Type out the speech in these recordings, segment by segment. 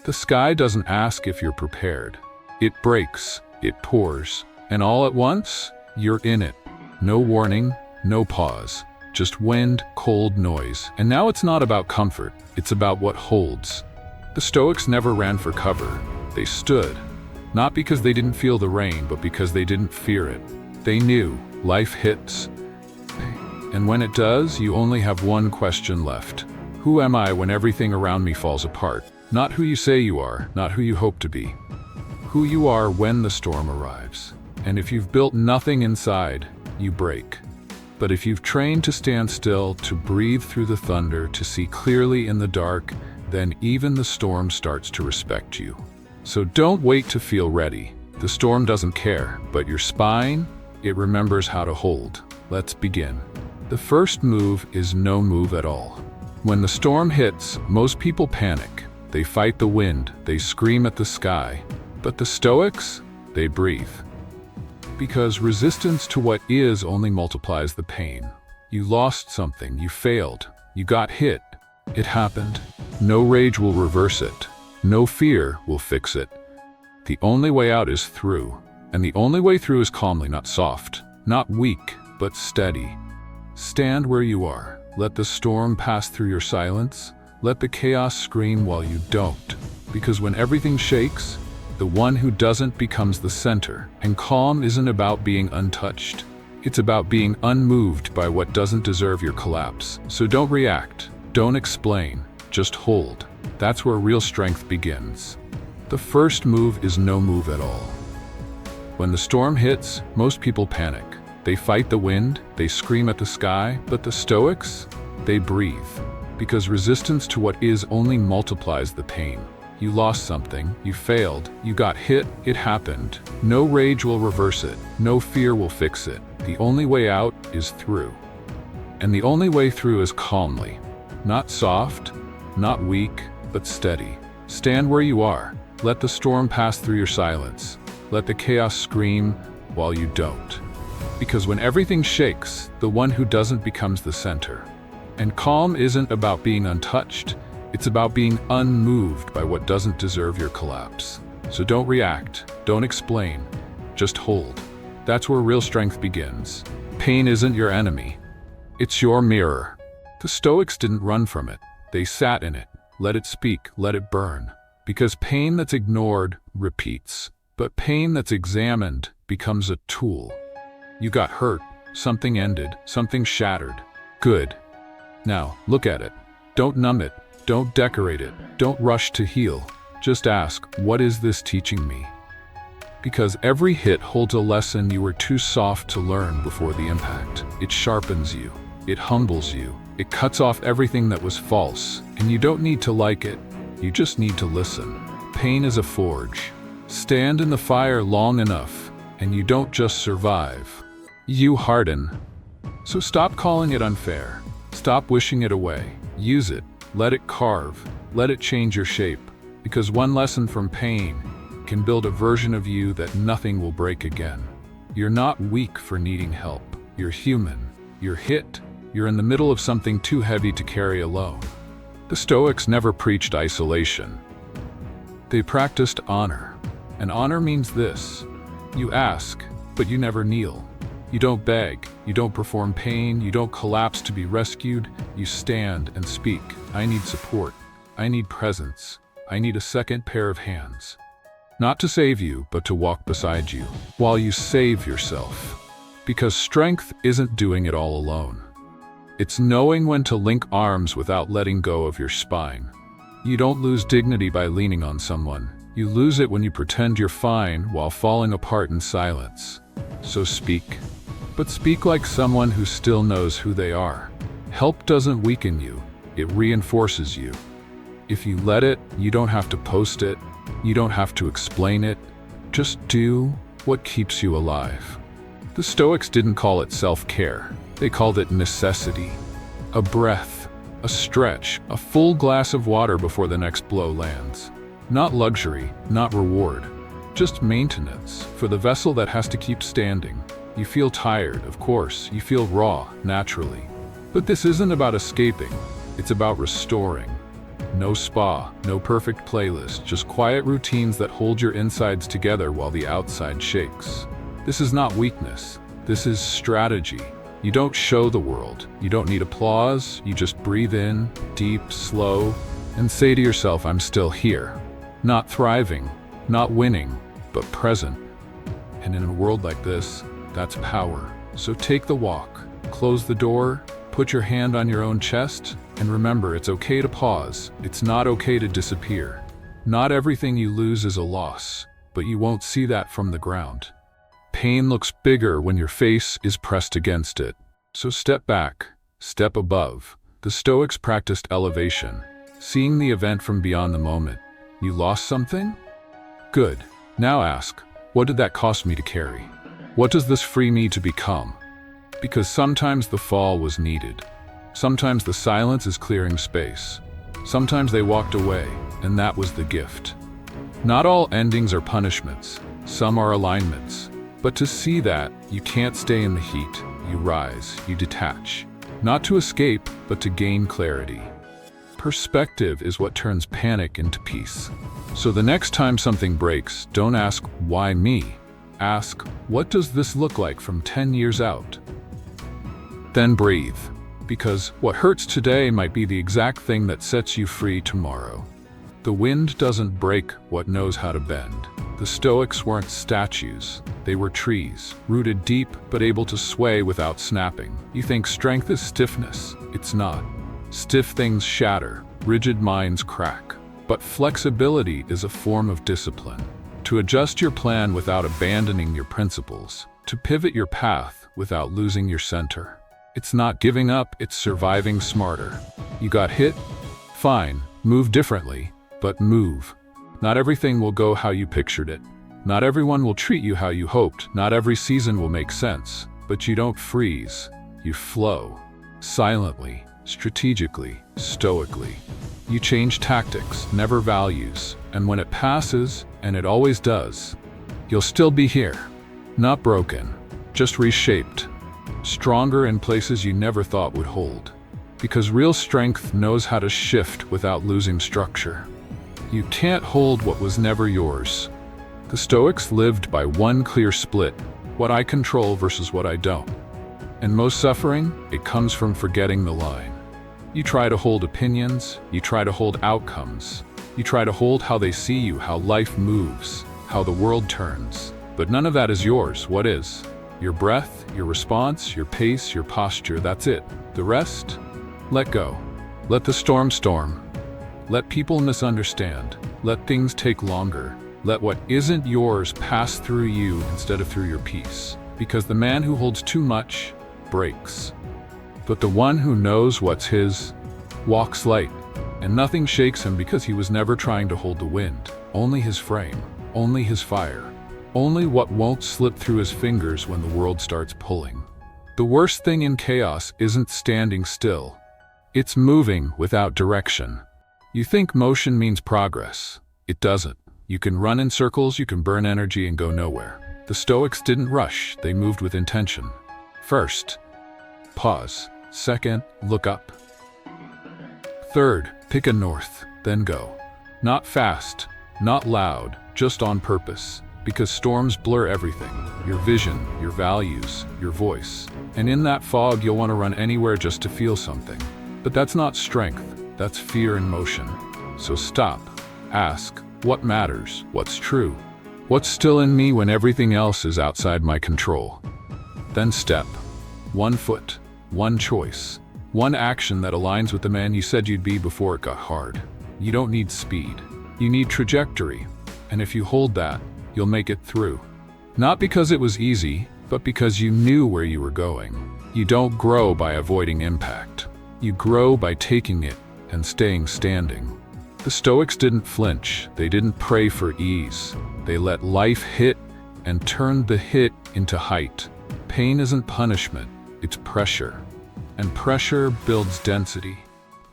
The sky doesn't ask if you're prepared. It breaks, it pours, and all at once, you're in it. No warning, no pause, just wind, cold noise. And now it's not about comfort, it's about what holds. The Stoics never ran for cover. They stood, not because they didn't feel the rain, but because they didn't fear it. They knew life hits, and when it does, you only have one question left. Who am I when everything around me falls apart? Not who you say you are, not who you hope to be. Who you are when the storm arrives. And if you've built nothing inside, you break. But if you've trained to stand still, to breathe through the thunder, to see clearly in the dark, then even the storm starts to respect you. So don't wait to feel ready. The storm doesn't care, but your spine, it remembers how to hold. Let's begin. The first move is no move at all. When the storm hits, most people panic. They fight the wind, they scream at the sky. But the Stoics, they breathe. Because resistance to what is only multiplies the pain. You lost something, you failed, you got hit. It happened. No rage will reverse it. No fear will fix it. The only way out is through. And the only way through is calmly, not soft, not weak, but steady. Stand where you are. Let the storm pass through your silence. Let the chaos scream while you don't. Because when everything shakes, the one who doesn't becomes the center. And calm isn't about being untouched. It's about being unmoved by what doesn't deserve your collapse. So don't react. Don't explain. Just hold. That's where real strength begins. The first move is no move at all. When the storm hits, most people panic. They fight the wind, they scream at the sky, but the Stoics, they breathe. Because resistance to what is only multiplies the pain. You lost something, you failed, you got hit, it happened. No rage will reverse it, no fear will fix it. The only way out is through. And the only way through is calmly. Not soft, not weak, but steady. Stand where you are. Let the storm pass through your silence. Let the chaos scream while you don't. Because when everything shakes, the one who doesn't becomes the center. And calm isn't about being untouched. It's about being unmoved by what doesn't deserve your collapse. So don't react, don't explain, just hold. That's where real strength begins. Pain isn't your enemy. It's your mirror. The Stoics didn't run from it. They sat in it. Let it speak, let it burn. Because pain that's ignored repeats. But pain that's examined becomes a tool. You got hurt, something ended, something shattered. Good. Now, look at it. Don't numb it, don't decorate it, don't rush to heal. Just ask, what is this teaching me? Because every hit holds a lesson you were too soft to learn before the impact. It sharpens you, it humbles you, it cuts off everything that was false, and you don't need to like it, you just need to listen. Pain is a forge. Stand in the fire long enough, and you don't just survive. You harden. So stop calling it unfair. Stop wishing it away. Use it. Let it carve. Let it change your shape. Because one lesson from pain can build a version of you that nothing will break again. You're not weak for needing help. You're human. You're hit. You're in the middle of something too heavy to carry alone. The Stoics never preached isolation. They practiced honor. And honor means this. You ask, but you never kneel. You don't beg, you don't perform pain, you don't collapse to be rescued. You stand and speak. I need support. I need presence. I need a second pair of hands. Not to save you, but to walk beside you, while you save yourself. Because strength isn't doing it all alone. It's knowing when to link arms without letting go of your spine. You don't lose dignity by leaning on someone. You lose it when you pretend you're fine while falling apart in silence. So speak. But speak like someone who still knows who they are. Help doesn't weaken you, it reinforces you. If you let it, you don't have to post it, you don't have to explain it. Just do what keeps you alive. The Stoics didn't call it self-care, they called it necessity. A breath, a stretch, a full glass of water before the next blow lands. Not luxury, not reward, just maintenance for the vessel that has to keep standing. You feel tired, of course, you feel raw, naturally. But this isn't about escaping, it's about restoring. No spa, no perfect playlist, just quiet routines that hold your insides together while the outside shakes. This is not weakness. This is strategy. You don't show the world. You don't need applause. You just breathe in, deep, slow, and say to yourself, I'm still here. Not thriving, not winning, but present. And in a world like this, that's power. So take the walk, close the door, put your hand on your own chest, and remember, it's okay to pause. It's not okay to disappear. Not everything you lose is a loss, but you won't see that from the ground. Pain looks bigger when your face is pressed against it. So step back, step above. The Stoics practiced elevation, seeing the event from beyond the moment. You lost something? Good. Now ask, what did that cost me to carry? What does this free me to become? Because sometimes the fall was needed. Sometimes the silence is clearing space. Sometimes they walked away, and that was the gift. Not all endings are punishments. Some are alignments. But to see that, you can't stay in the heat. You rise, you detach. Not to escape, but to gain clarity. Perspective is what turns panic into peace. So the next time something breaks, don't ask, why me? Ask, what does this look like from 10 years out? Then breathe, because what hurts today might be the exact thing that sets you free tomorrow. The wind doesn't break what knows how to bend. The Stoics weren't statues. They were trees, rooted deep but able to sway without snapping. You think strength is stiffness. It's not. Stiff things shatter, rigid minds crack. But flexibility is a form of discipline. To adjust your plan without abandoning your principles. To pivot your path without losing your center. It's not giving up, it's surviving smarter. You got hit? Fine, move differently, but move. Not everything will go how you pictured it. Not everyone will treat you how you hoped. Not every season will make sense. But you don't freeze. You flow. Silently, strategically, stoically. You change tactics, never values. And when it passes, and it always does, you'll still be here. Not broken, just reshaped. Stronger in places you never thought would hold. Because real strength knows how to shift without losing structure. You can't hold what was never yours. The Stoics lived by one clear split, what I control versus what I don't. And most suffering, it comes from forgetting the line. You try to hold opinions, you try to hold outcomes, you try to hold how they see you, how life moves, how the world turns. But none of that is yours. What is? Your breath, your response, your pace, your posture, that's it. The rest? Let go. Let the storm storm. Let people misunderstand. Let things take longer. Let what isn't yours pass through you instead of through your peace. Because the man who holds too much breaks. But the one who knows what's his walks light, and nothing shakes him because he was never trying to hold the wind. Only his frame, only his fire, only what won't slip through his fingers when the world starts pulling. The worst thing in chaos isn't standing still. It's moving without direction. You think motion means progress. It doesn't. You can run in circles, you can burn energy and go nowhere. The Stoics didn't rush, they moved with intention. First, pause. Second, look up. Third, pick a north, then go. Not fast, not loud, just on purpose. Because storms blur everything. Your vision, your values, your voice. And in that fog, you'll want to run anywhere just to feel something. But that's not strength, that's fear in motion. So stop, ask, what matters, what's true? What's still in me when everything else is outside my control? Then step. One foot, one choice, one action that aligns with the man you said you'd be before it got hard. You don't need speed, you need trajectory. And if you hold that, you'll make it through. Not because it was easy, but because you knew where you were going. You don't grow by avoiding impact. You grow by taking it and staying standing. The Stoics didn't flinch, they didn't pray for ease. They let life hit and turned the hit into height. Pain isn't punishment, it's pressure. And pressure builds density.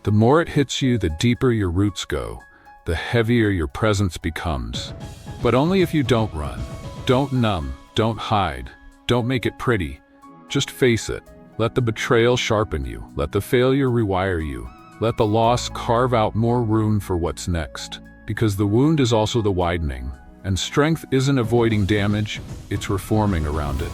The more it hits you, the deeper your roots go, the heavier your presence becomes. But only if you don't run. Don't numb, don't hide, don't make it pretty. Just face it. Let the betrayal sharpen you, let the failure rewire you. Let the loss carve out more room for what's next, because the wound is also the widening, and strength isn't avoiding damage, it's reforming around it.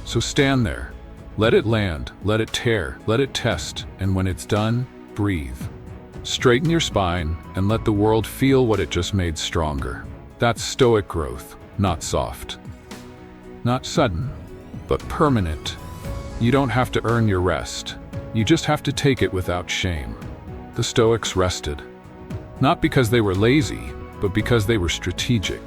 So stand there. Let it land, let it tear, let it test, and when it's done, breathe. Straighten your spine and let the world feel what it just made stronger. That's Stoic growth, not soft. Not sudden, but permanent. You don't have to earn your rest. You just have to take it without shame. The Stoics rested. Not because they were lazy, but because they were strategic.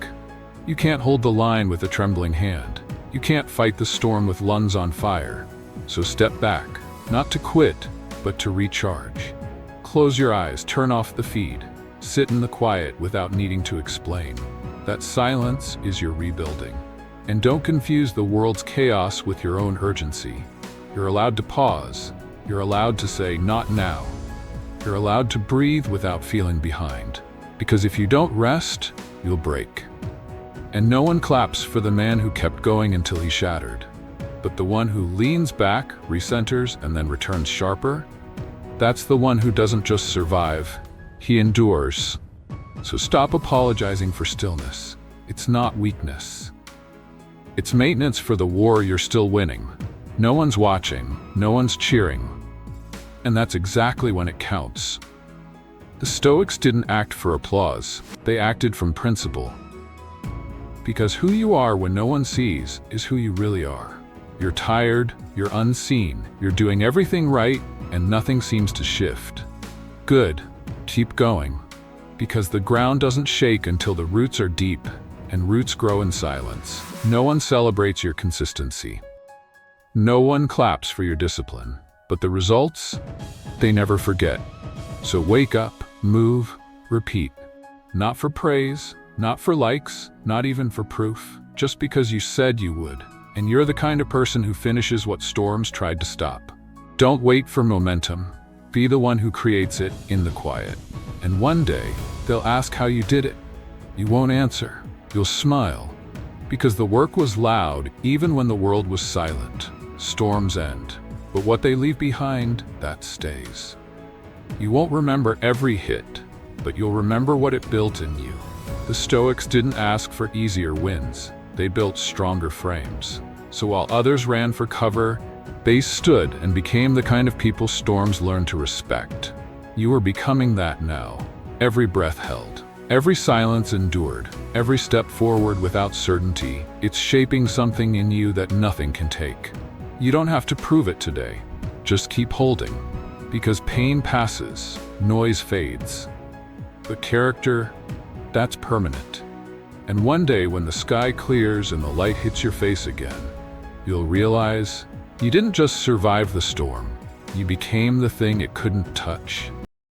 You can't hold the line with a trembling hand. You can't fight the storm with lungs on fire. So step back, not to quit, but to recharge. Close your eyes, turn off the feed. Sit in the quiet without needing to explain. That silence is your rebuilding. And don't confuse the world's chaos with your own urgency. You're allowed to pause. You're allowed to say, not now. You're allowed to breathe without feeling behind. Because if you don't rest, you'll break. And no one claps for the man who kept going until he shattered. But the one who leans back, recenters, and then returns sharper, that's the one who doesn't just survive, he endures. So stop apologizing for stillness. It's not weakness. It's maintenance for the war you're still winning. No one's watching, no one's cheering. And that's exactly when it counts. The Stoics didn't act for applause, they acted from principle. Because who you are when no one sees is who you really are. You're tired, you're unseen, you're doing everything right, and nothing seems to shift. Good, keep going. Because the ground doesn't shake until the roots are deep, and roots grow in silence. No one celebrates your consistency. No one claps for your discipline. But the results? They never forget. So wake up, move, repeat. Not for praise, not for likes, not even for proof, just because you said you would. And you're the kind of person who finishes what storms tried to stop. Don't wait for momentum. Be the one who creates it in the quiet. And one day, they'll ask how you did it. You won't answer. You'll smile. Because the work was loud even when the world was silent. Storms end. But what they leave behind, that stays. You won't remember every hit, but you'll remember what it built in you. The Stoics didn't ask for easier wins. They built stronger frames. So while others ran for cover, they stood and became the kind of people storms learn to respect. You are becoming that now. Every breath held, every silence endured, every step forward without certainty, it's shaping something in you that nothing can take. You don't have to prove it today. Just keep holding. Because pain passes, noise fades. But character, that's permanent. And one day when the sky clears and the light hits your face again, you'll realize you didn't just survive the storm. You became the thing it couldn't touch.